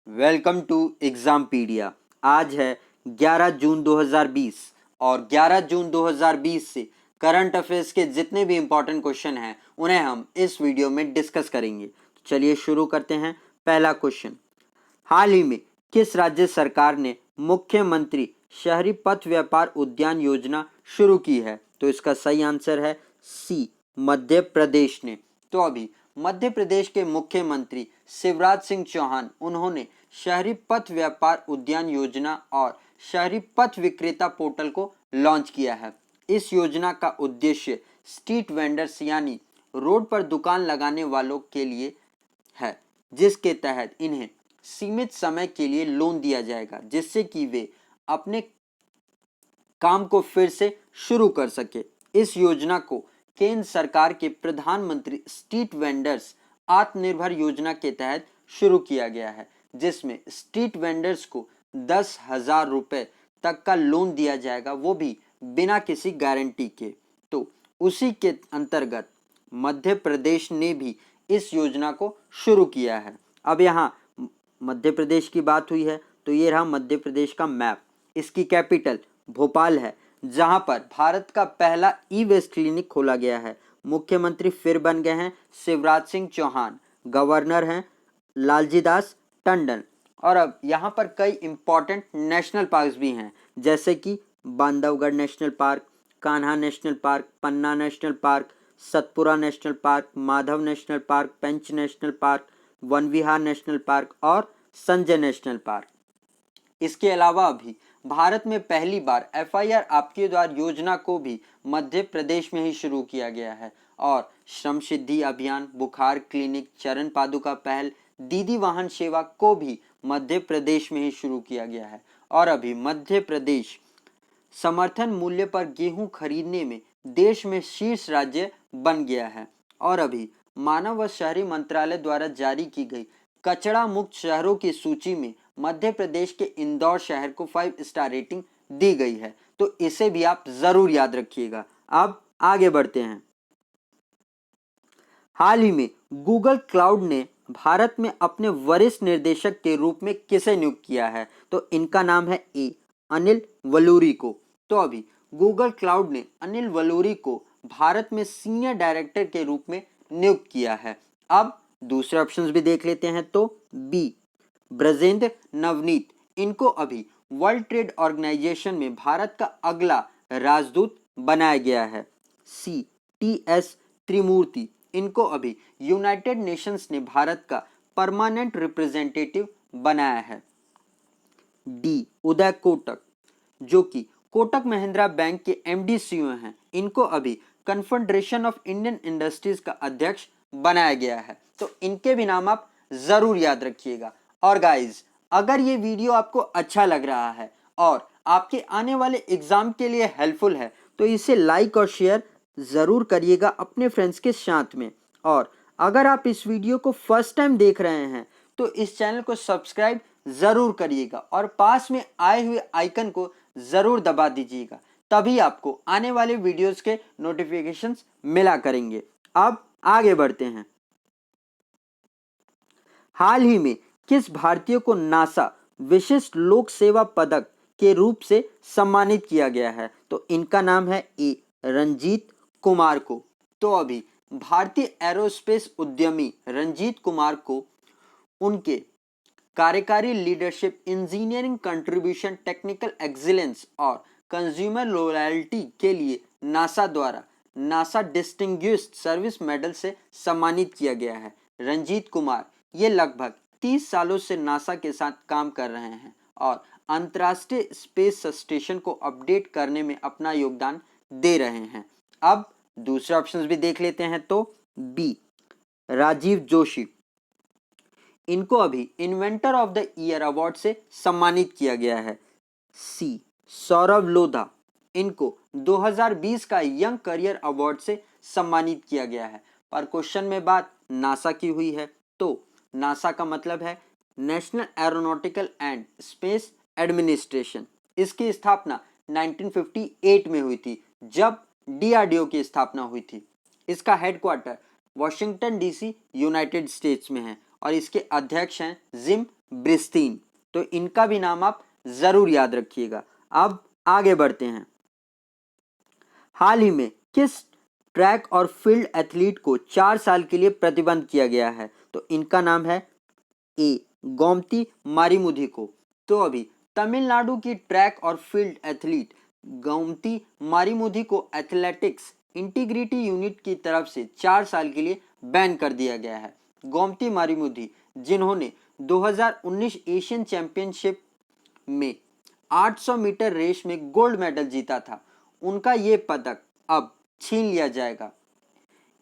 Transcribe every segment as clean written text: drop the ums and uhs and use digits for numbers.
Welcome to एग्जामपीडिया। आज है 11 जून 2020 और 11 जून 2020 से करंट अफेयर्स के जितने भी इंपॉर्टेंट क्वेश्चन हैं उन्हें हम इस वीडियो में डिस्कस करेंगे। तो चलिए शुरू करते हैं। पहला क्वेश्चन, हाल ही में किस राज्य सरकार ने मुख्यमंत्री शहरी पथ व्यापार उद्यान योजना शुरू की है? तो इसका सही आंसर है सी, मध्य प्रदेश ने। तो अभी मध्य प्रदेश के मुख्यमंत्री शिवराज सिंह चौहान उन्होंने शहरी पथ व्यापार उद्यान योजना और शहरी पथ विक्रेता पोर्टल को लॉन्च किया है। इस योजना का उद्देश्य स्ट्रीट वेंडर्स यानी रोड पर दुकान लगाने वालों के लिए है, जिसके तहत इन्हें सीमित समय के लिए लोन दिया जाएगा, जिससे कि वे अपने काम को फिर से शुरू कर सके। इस योजना को केंद्र सरकार के प्रधानमंत्री स्ट्रीट वेंडर्स आत्मनिर्भर योजना के तहत शुरू किया गया है, जिसमें स्ट्रीट वेंडर्स को 10,000 रुपए तक का लोन दिया जाएगा, वो भी बिना किसी गारंटी के। तो उसी के अंतर्गत मध्य प्रदेश ने भी इस योजना को शुरू किया है। अब यहाँ मध्य प्रदेश की बात हुई है तो ये रहा मध्य प्रदेश का मैप। इसकी कैपिटल भोपाल है, जहां पर भारत का पहला ई वेस्ट क्लिनिक खोला गया है। मुख्यमंत्री फिर बन गए हैं शिवराज सिंह चौहान, गवर्नर हैं लालजी दास टंडन। और अब यहाँ पर कई इंपॉर्टेंट नेशनल पार्क भी हैं, जैसे कि Bandhavgarh national park, Kanha national park, Panna national park, Satpura national park, Madhav national park, Pench national park, Van Vihar national park और संजय नेशनल पार्क। इसके अलावा अभी भारत में पहली बार FIR आपके द्वार योजना को भी मध्य प्रदेश में ही शुरू किया गया है और श्रम सिद्धि अभियान, बुखार क्लिनिक, चरण पादुका पहल, दीदी वाहन सेवा को भी मध्य प्रदेश में ही शुरू किया गया है। और अभी मध्य प्रदेश समर्थन मूल्य पर गेहूं खरीदने में देश में शीर्ष राज्य बन गया है। और अभी मानव व शहरी मंत्रालय द्वारा जारी की गई कचरा मुक्त शहरों की सूची में मध्य प्रदेश के इंदौर शहर को 5 स्टार रेटिंग दी गई है, तो इसे भी आप जरूर याद रखिएगा। अब आगे बढ़ते हैं। हाल ही में गूगल क्लाउड ने भारत में अपने वरिष्ठ निर्देशक के रूप में किसे नियुक्त किया है? तो इनका नाम है ए, अनिल वलूरी को। तो अभी गूगल क्लाउड ने अनिल वलूरी को भारत में सीनियर डायरेक्टर के रूप में नियुक्त किया है। अब दूसरे ऑप्शंस भी देख लेते हैं। तो बी, ब्रजेंद्र नवनीत, इनको अभी वर्ल्ड ट्रेड ऑर्गेनाइजेशन में भारत का अगला राजदूत बनाया गया है। सी, TS त्रिमूर्ति, इनको अभी यूनाइटेड नेशंस ने भारत का परमानेंट रिप्रेजेंटेटिव बनाया है। डी, उदय कोटक, जो कि कोटक महिंद्रा बैंक के MD CEO हैं, इनको अभी कन्फेडरेशन ऑफ इंडियन इंडस्ट्रीज का अध्यक्ष बनाया गया है। तो इनके भी नाम आप जरूर याद रखिएगा। और गाइज, अगर ये वीडियो आपको अच्छा लग रहा है और आपके आने वाले एग्जाम के लिए हेल्पफुल है तो इसे लाइक और शेयर जरूर करिएगा अपने फ्रेंड्स के साथ में। और अगर आप इस वीडियो को फर्स्ट टाइम देख रहे हैं तो इस चैनल को सब्सक्राइब जरूर करिएगा और पास में आए हुए आइकन को जरूर दबा दीजिएगा, तभी आपको आने वाले वीडियोस के नोटिफिकेशंस मिला करेंगे। अब आगे बढ़ते हैं। हाल ही में किस भारतीय को नासा विशिष्ट लोक सेवा पदक के रूप से सम्मानित किया गया है? तो इनका नाम है ए, रंजीत कुमार को। तो अभी भारतीय एरोस्पेस उद्यमी रंजीत कुमार को उनके कार्यकारी leadership, engineering contribution, technical excellence और कंज्यूमर लॉयल्टी के लिए नासा द्वारा नासा डिस्टिंग्विश्ड सर्विस मेडल से सम्मानित किया गया है। रंजीत कुमार ये लगभग 30 सालों से नासा के साथ काम कर रहे हैं और अंतर्राष्ट्रीय स्पेस स्टेशन को अपडेट करने में अपना योगदान दे रहे हैं। अब दूसरे ऑप्शंस भी देख लेते हैं। तो बी, राजीव जोशी, इनको अभी inventor of the year award से सम्मानित किया गया है। सी, सौरभ लोधा, इनको 2020 का यंग करियर अवार्ड से सम्मानित किया गया है। पर क्वेश्चन में बात नासा की हुई है, तो नासा का मतलब है national aeronautical and space administration. इसकी स्थापना 1958 में हुई थी, जब DRDO की स्थापना हुई थी। इसका headquarter Washington DC United states में है और इसके अध्यक्ष हैं जिम ब्रिस्टीन। तो इनका भी नाम आप जरूर याद रखिएगा। अब आगे बढ़ते हैं। हाल ही में किस ट्रैक और फील्ड एथलीट को 4 साल के लिए प्रतिबंध किया गया है? तो इनका नाम है ए गोमती मारिमुथी को। तो अभी तमिलनाडु की ट्रैक और फील्ड एथलीट गोमती मारिमुथी को एथलेटिक्स इंटीग्रिटी यूनिट की तरफ से 4 साल के लिए बैन कर दिया गया है। गोमती मारिमुथी, जिन्होंने 2019 एशियन चैंपियनशिप में 800 मीटर रेस में गोल्ड मेडल जीता था, उनका ये पदक अब छीन लिया जाएगा।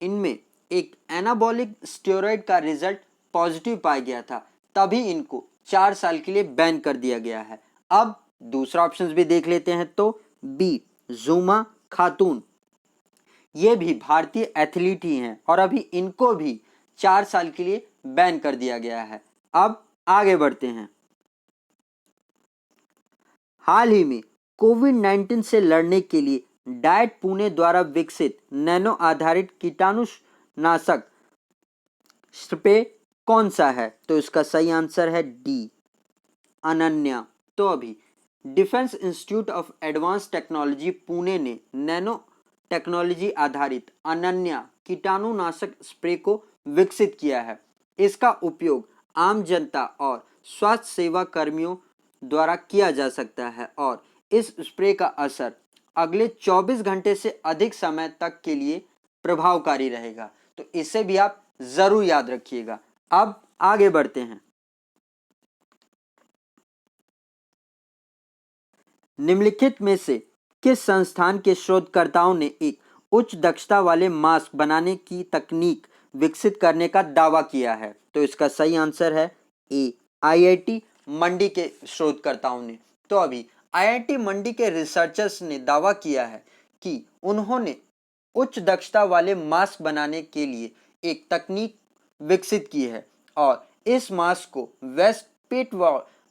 इनमें एक एनाबॉलिक स्टेरॉइड का रिजल्ट पॉजिटिव पाया गया था, तभी इनको 4 साल के लिए बैन कर दिया गया है। अब दूसरा ऑप्शन भी देख लेते हैं। तो बी जुमा खातून, ये भी भारतीय एथलीट ही हैं और अभी इनको भी 4 साल के लिए बैन कर दिया गया है। अब आगे बढ़ते हैं। हाल ही में कोविड-19 से लड़ने के लिए डाइट पुणे द्वारा विकसित नैनो आधारित कीटाणुनाशक स्प्रे कौन सा है? तो इसका सही आंसर है डी अनन्या। तो अभी defence institute of advance technology Pune ने नैनो टेक्नोलॉजी आधारित अनन्या कीटाणुनाशक स्प्रे को विकसित किया है। इसका उपयोग आम जनता और स्वास्थ्य सेवा कर्मियों द्वारा किया जा सकता है और इस स्प्रे का असर अगले 24 घंटे से अधिक समय तक के लिए प्रभावकारी रहेगा। तो इसे भी आप जरूर याद रखिएगा। अब आगे बढ़ते हैं। निम्नलिखित में से किस संस्थान के शोधकर्ताओं ने एक उच्च दक्षता वाले मास्क बनाने की तकनीक विकसित करने का दावा किया है? तो इसका सही आंसर है ए आईआईटी मंडी के शोधकर्ताओं ने। तो अभी आईआईटी मंडी के रिसर्चर्स ने दावा किया है कि उन्होंने उच्च दक्षता वाले मास्क बनाने के लिए एक तकनीक विकसित की है और इस मास्क को वेस्ट पेट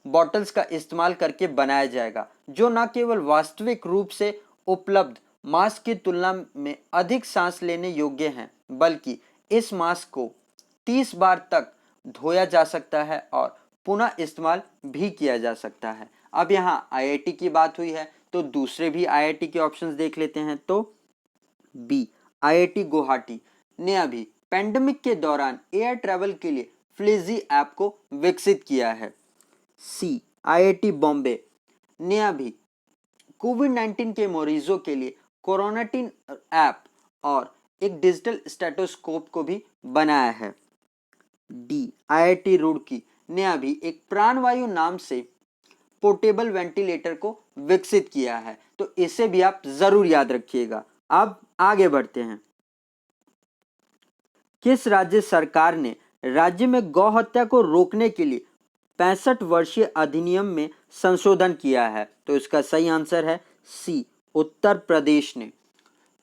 बॉटल्स का इस्तेमाल करके बनाया जाएगा, जो न केवल वास्तविक रूप से उपलब्ध मास्क की तुलना में अधिक सांस लेने योग्य हैं, बल्कि इस मास्क को 30 बार तक धोया जा सकता है और पुनः इस्तेमाल भी किया जा सकता है। अब यहाँ आईआईटी की बात हुई है तो दूसरे भी आईआईटी के ऑप्शंस देख लेते हैं। तो बी आईआईटी गुवाहाटी ने अभी पेंडेमिक के दौरान एयर ट्रैवल के लिए फ्लीजी ऐप को विकसित किया है। सी आईआईटी बॉम्बे ने अभी कोविड-19 के मरीजों के लिए कोरोनाटीन ऐप और एक डिजिटल स्टेथोस्कोप को भी बनाया है। डी आईआईटी रुड़की ने अभी एक प्राणवायु नाम से पोर्टेबल वेंटिलेटर को विकसित किया है। तो इसे भी आप जरूर याद रखिएगा। अब आगे बढ़ते हैं। किस राज्य सरकार ने राज्य में गौ हत्या को रोकने के लिए 65 वर्षीय अधिनियम में संशोधन किया है? तो इसका सही आंसर है सी उत्तर प्रदेश ने।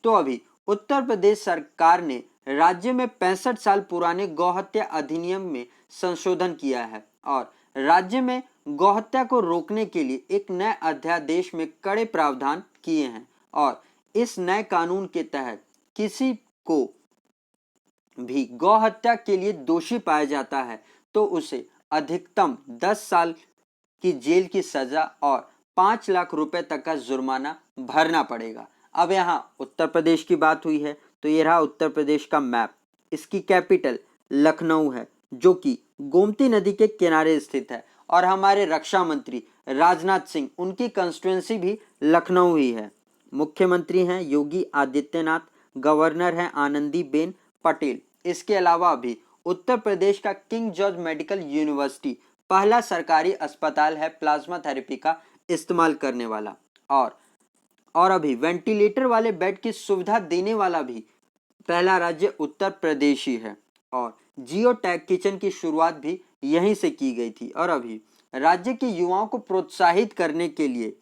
तो अभी उत्तर प्रदेश सरकार ने राज्य में 65 साल पुराने गौहत्या अधिनियम में संशोधन किया है और राज्य में गौहत्या को रोकने के लिए एक नए अध्यादेश में कड़े प्रावधान किए हैं और इस नए कानून के तहत किसी को भी गौहत्या के लिए दोषी पाया जाता है तो उसे अधिकतम 10 साल की जेल की सजा और 5 लाख रुपए तक का जुर्माना भरना पड़ेगा। अब यहाँ उत्तर प्रदेश की बात हुई है तो ये रहा उत्तर प्रदेश का मैप। इसकी कैपिटल लखनऊ है, जो कि गोमती नदी के किनारे स्थित है और हमारे रक्षा मंत्री राजनाथ सिंह, उनकी कंस्टिट्यूएंसी भी लखनऊ ही है। मुख्यमंत्री हैं योगी आदित्यनाथ, गवर्नर हैं आनंदीबेन पटेल। इसके अलावा भी उत्तर प्रदेश का किंग जॉर्ज मेडिकल यूनिवर्सिटी पहला सरकारी अस्पताल है प्लाज्मा थेरेपी का इस्तेमाल करने वाला और अभी वेंटिलेटर वाले बेड की सुविधा देने वाला भी पहला राज्य उत्तर प्रदेश ही है और जियो टैग किचन की शुरुआत भी यहीं से की गई थी। और अभी राज्य के युवाओं को प्रोत्साहित करने के लिए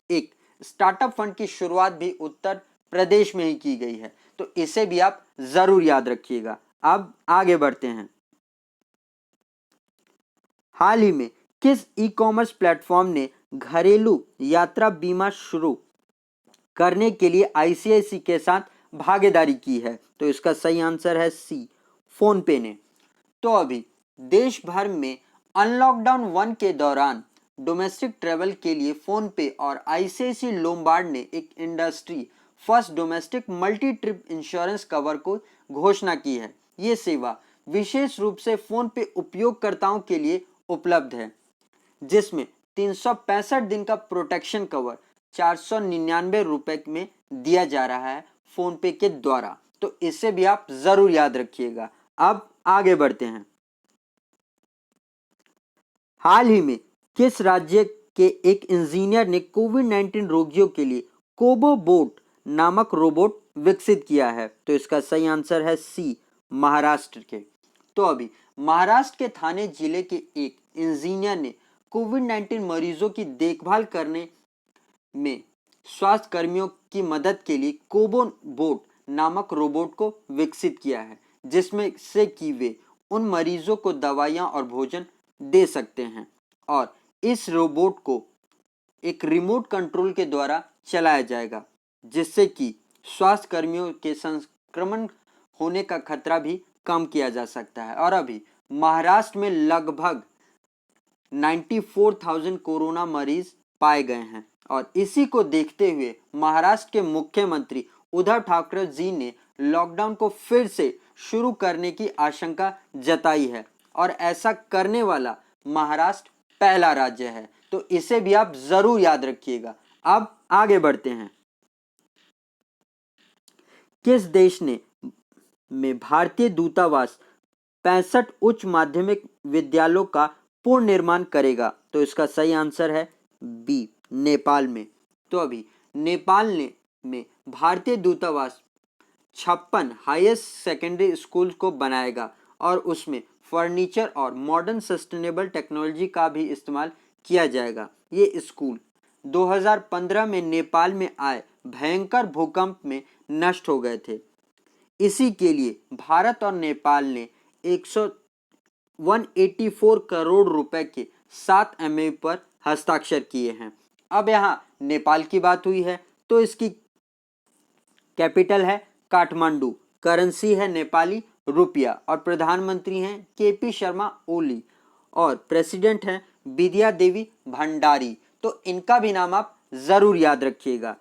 एक स्टार्टअप फंड की शुरुआत भी उत्तर प्रदेश में ही की गई है। तो इसे भी आप जरूर याद रखिएगा। अब आगे बढ़ते हैं। हाल ही में किस ई कॉमर्स प्लेटफॉर्म ने घरेलू यात्रा बीमा शुरू करने के लिए आईसीआईसी के साथ भागीदारी की है? तो इसका सही आंसर है सी फोन पे ने। तो अभी देश भर में अनलॉकडाउन 1 के दौरान डोमेस्टिक ट्रेवल के लिए फोन पे और आईसीआईसीआई लोम्बार्ड ने एक industry first domestic multi trip insurance cover को घोषणा की है। ये सेवा विशेष रूप से फोन पे उपयोगकर्ताओं के लिए उपलब्ध है, जिसमें 365 दिन का प्रोटेक्शन कवर 499 रुपए में दिया जा रहा है फोन पे के द्वारा। तो इसे भी आप जरूर याद रखिएगा। अब आगे बढ़ते हैं। हाल ही में किस राज्य के एक इंजीनियर ने कोविड-19 रोगियों के लिए कोबोबोट नामक रोबोट विकसित किया है? तो इसका सही आंसर है सी, महाराष्ट्र के। तो अभी महाराष्ट्र के थाने जिले के एक इंजीनियर ने कोविड-19 मरीजों की देखभाल करने में स्वास्थ्य कर्मियों की मदद के लिए कोबोबोट नामक रोबोट को विकसित किया है, जिसमें से कि वे उन मरीजों को दवाइयां और भोजन दे सकते हैं और इस रोबोट को एक रिमोट कंट्रोल के द्वारा चलाया जाएगा, जिससे कि स्वास्थ्य कर्मियों के संक्रमण होने का खतरा भी कम किया जा सकता है। और अभी महाराष्ट्र में लगभग 94,000 कोरोना मरीज पाए गए हैं और इसी को देखते हुए महाराष्ट्र के मुख्यमंत्री उद्धव ठाकरे जी ने लॉकडाउन को फिर से शुरू करने की आशंका जताई है और ऐसा करने वाला महाराष्ट्र पहला राज्य है। तो इसे भी आप जरूर याद रखिएगा। अब आगे बढ़ते हैं। किस देश ने में भारतीय दूतावास 65 उच्च माध्यमिक विद्यालयों का पूर्ण निर्माण करेगा? तो इसका सही आंसर है बी, नेपाल में। तो अभी नेपाल में भारतीय दूतावास 56 हाईएस्ट सेकेंडरी स्कूल को बनाएगा और उसमें फर्नीचर और मॉडर्न सस्टेनेबल टेक्नोलॉजी का भी इस्तेमाल किया जाएगा। ये स्कूल 2015 में नेपाल में आए भयंकर भूकंप में नष्ट हो गए थे। इसी के लिए भारत और नेपाल ने 184 करोड़ रुपए के 7 MOU पर हस्ताक्षर किए हैं। अब यहाँ नेपाल की बात हुई है तो इसकी कैपिटल है काठमांडू, करेंसी है नेपाली रुपया और प्रधानमंत्री हैं केपी शर्मा ओली और प्रेसिडेंट हैं विद्या देवी भंडारी। तो इनका भी नाम आप जरूर याद रखिएगा।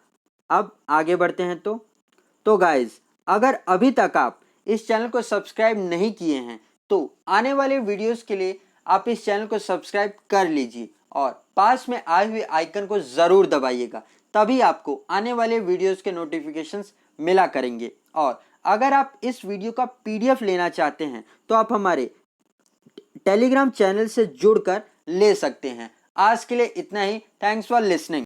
अब आगे बढ़ते हैं। तो गाइज, अगर अभी तक आप इस चैनल को सब्सक्राइब नहीं किए हैं तो आने वाले वीडियोस के लिए आप इस चैनल को सब्सक्राइब कर लीजिए और पास में आए हुए आइकन को जरूर दबाइएगा, तभी आपको आने वाले वीडियोस के नोटिफिकेशंस मिला करेंगे। और अगर आप इस वीडियो का PDF लेना चाहते हैं तो आप हमारे टेलीग्राम चैनल से जुड़कर ले सकते हैं। आज के लिए इतना ही। Thanks for listening.